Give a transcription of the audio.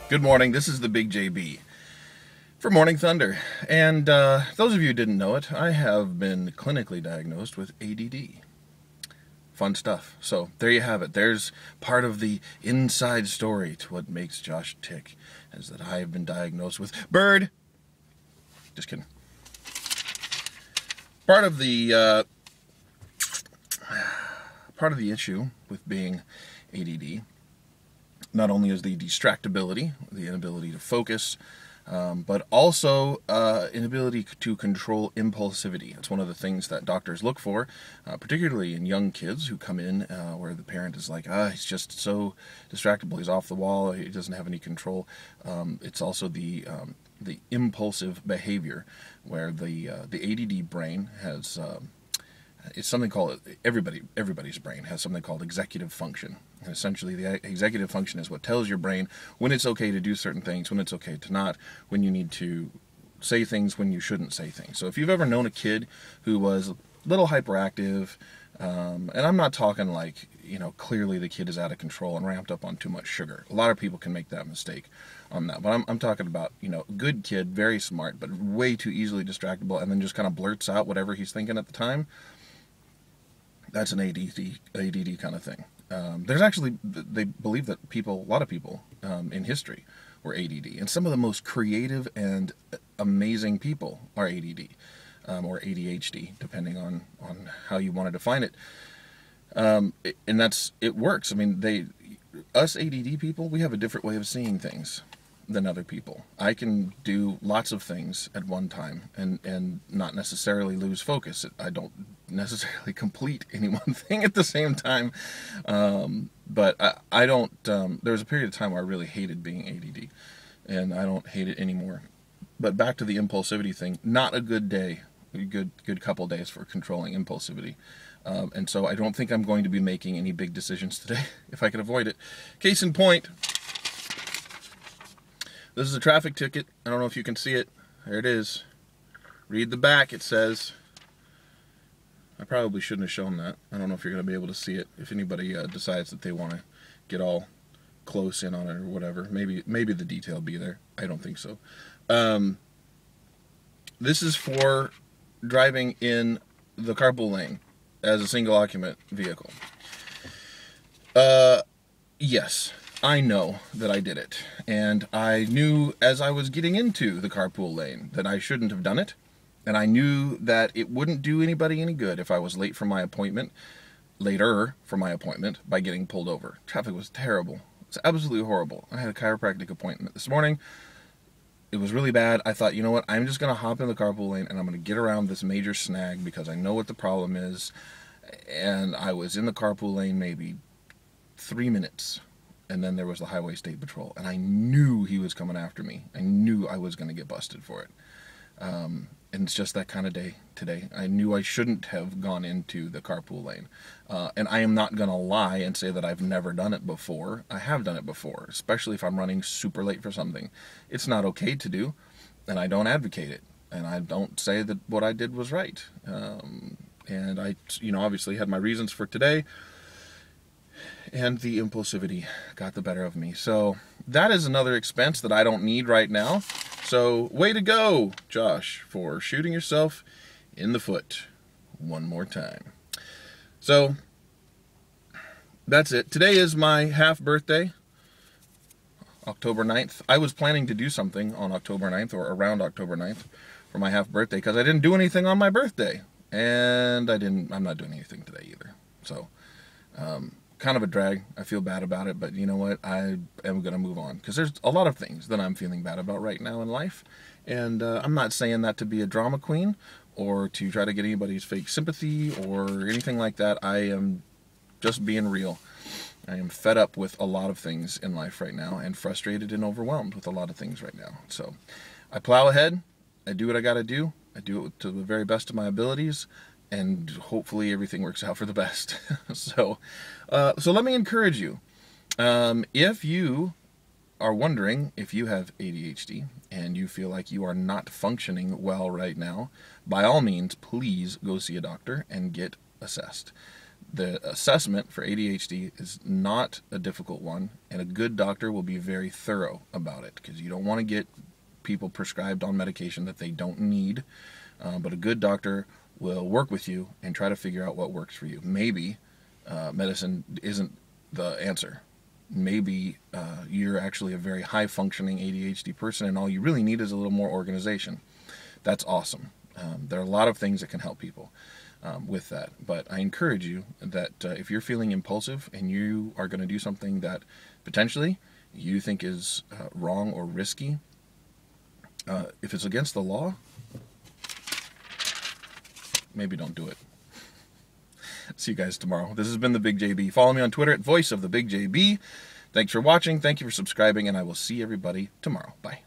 Good morning, this is the Big JB for Morning Thunder. And those of you who didn't know it, I have been clinically diagnosed with ADD. Fun stuff. So there you have it. There's part of the inside story to what makes Josh tick, is that I have been diagnosed with bird. Just kidding. Part of the issue with being ADD not only is the distractibility, the inability to focus, but also inability to control impulsivity. It's one of the things that doctors look for, particularly in young kids who come in where the parent is like, he's just so distractible, he's off the wall, he doesn't have any control. It's also the impulsive behavior, where the ADD brain has it's something called, everybody's brain has something called executive function. And essentially, the executive function is what tells your brain when it's okay to do certain things, when it's okay to not, when you need to say things, when you shouldn't say things. So if you've ever known a kid who was a little hyperactive, and I'm not talking like, clearly the kid is out of control and ramped up on too much sugar. A lot of people can make that mistake on that. But I'm talking about, good kid, very smart, but way too easily distractible, and then just kind of blurts out whatever he's thinking at the time. That's an ADD kind of thing. There's actually, they believe that a lot of people in history were ADD. And some of the most creative and amazing people are ADD, or ADHD, depending on how you want to define it. And it works. I mean, us ADD people, we have a different way of seeing things than other people. I can do lots of things at one time and not necessarily lose focus. I don't necessarily complete any one thing at the same time. But I don't, there was a period of time where I really hated being ADD, and I don't hate it anymore. But back to the impulsivity thing, not a good day, a good couple days for controlling impulsivity. And so I don't think I'm going to be making any big decisions today if I can avoid it. Case in point, this is a traffic ticket. I don't know if you can see it. There it is. Read the back. It says, I probably shouldn't have shown that. I don't know if you're going to be able to see it. If anybody decides that they want to get all close in on it or whatever, maybe the detail will be there. I don't think so. This is for driving in the carpool lane as a single occupant vehicle. Yes. I know that I did it, and I knew as I was getting into the carpool lane that I shouldn't have done it, and I knew that it wouldn't do anybody any good if I was later for my appointment, by getting pulled over. Traffic was terrible. It's absolutely horrible. I had a chiropractic appointment this morning. It was really bad. I thought, you know what, I'm just going to hop in the carpool lane, and I'm going to get around this major snag because I know what the problem is, and I was in the carpool lane maybe 3 minutes. And then there was the Highway State Patrol, and I knew he was coming after me. I knew I was going to get busted for it. And it's just that kind of day today. I knew I shouldn't have gone into the carpool lane. And I am not going to lie and say that I've never done it before. I have done it before, especially if I'm running super late for something. It's not okay to do, and I don't advocate it. And I don't say that what I did was right. And I, obviously had my reasons for today. And the impulsivity got the better of me. So that is another expense that I don't need right now. So way to go, Josh, for shooting yourself in the foot one more time. So that's it. Today is my half birthday, October 9th. I was planning to do something on October 9th or around October 9th for my half birthday because I didn't do anything on my birthday. And I'm not doing anything today either. So, kind of a drag. I feel bad about it, but you know what? I am going to move on because there's a lot of things that I'm feeling bad about right now in life, and I'm not saying that to be a drama queen or to try to get anybody's fake sympathy or anything like that. I am just being real. I am fed up with a lot of things in life right now and frustrated and overwhelmed with a lot of things right now. So I plow ahead. I do what I got to do. I do it to the very best of my abilities. And hopefully everything works out for the best. So let me encourage you. If you are wondering if you have ADHD and you feel like you are not functioning well right now, by all means, please go see a doctor and get assessed. The assessment for ADHD is not a difficult one, and a good doctor will be very thorough about it, because you don't want to get people prescribed on medication that they don't need, but a good doctor will work with you and try to figure out what works for you. Maybe medicine isn't the answer. Maybe you're actually a very high-functioning ADHD person, and all you really need is a little more organization. That's awesome. There are a lot of things that can help people with that. But I encourage you that if you're feeling impulsive and you are going to do something that potentially you think is wrong or risky, if it's against the law, maybe don't do it. See you guys tomorrow. This has been TheBigJB. Follow me on Twitter at voice of TheBigJB. Thanks for watching. Thank you for subscribing, and I will see everybody tomorrow. Bye.